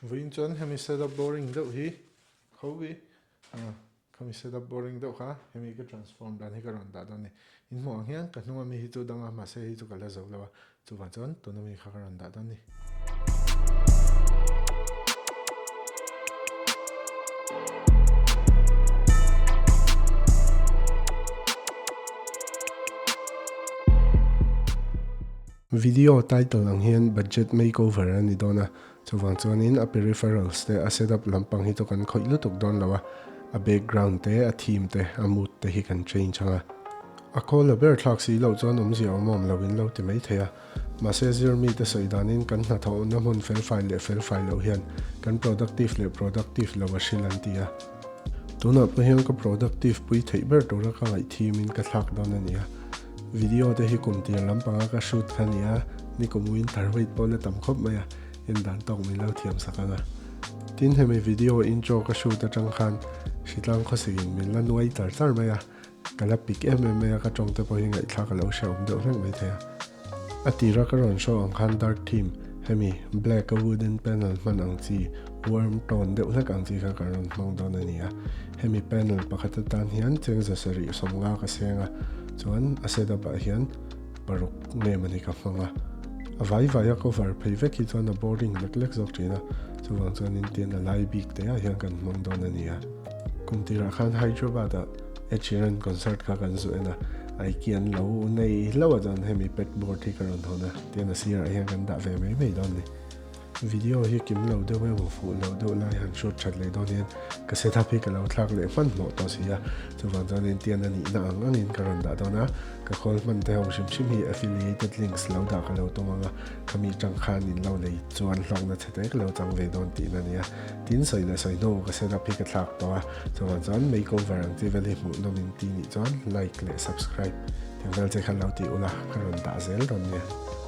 Vinh chuan hemi setup boring deuh hi khobi kami setup boring deuh kha hemi ka transform dan hi ka ron da don ni in mo hian ka hnunga mi hi chu danga ma se hi chu kala zo lawa chu wa chuan tuna mi kha ka ron da don ni video title ang hian budget makeover ani dona chuwang chuanin a peripherals te a setup lampang hi to kan khoi lutuk don lawa a background te a theme te a mood te hi kan change changa a call a ber thlak si lo chuan zia mom lovin lo ti mai theya ma se zir mi te soidanin kan na tho na mun fel file lo hian kan productive lo a shilan tia tuna pa hian ka productive pui thei ber to ra ka ngai theme in ka thlak don ania video te hi kum tir lampanga ka shoot khania ni komuin tarwait pole tam khop maya in dan tong mi lo thiam sakanga tin hemi video intro ka shoot atang khan shitlang khosigin min la nuai tar maya kala pic maya ka tong te po hi ngai thla ka lo shom do reng mai thea atira ka ron show ang khan dark theme hemi black a wooden panel man ang chi warm tone de ulak ang chi ka ron mong don ania hemi panel pakhat tan hian cheng za sari somnga ka senga chuan a setup a hian paruk nge mani ka hmanga a vai a cover phei veki chuan a boring lek zok trina chuwang chuan in tian a lai bik te a hian kan hmang don ania kumtira khan Hyderabad a Echiran concert ka kan zuena ai kian lo nei lo adan hemi pet board hi karon hona tian a sir a hian kan da ve mai don ni video hi kim lo de we fu lo do lai han shot chat le don hian ka setup hi ka lo thlak le fan mo to sia chuwang chuan in tian ani na angin karon da dona ka khol man te ho shim hi affiliated links lo da ka lo to manga kami tang khan in lo lei chuan hlong na thete ka lo chang ve don ti na nia tin soi la soi no ka setup hi ka thlak to a chuwang chuan makeover ang ti veli mu no min ti ni chuan like le subscribe tinggal che khan lo ti ula karon da zel don nia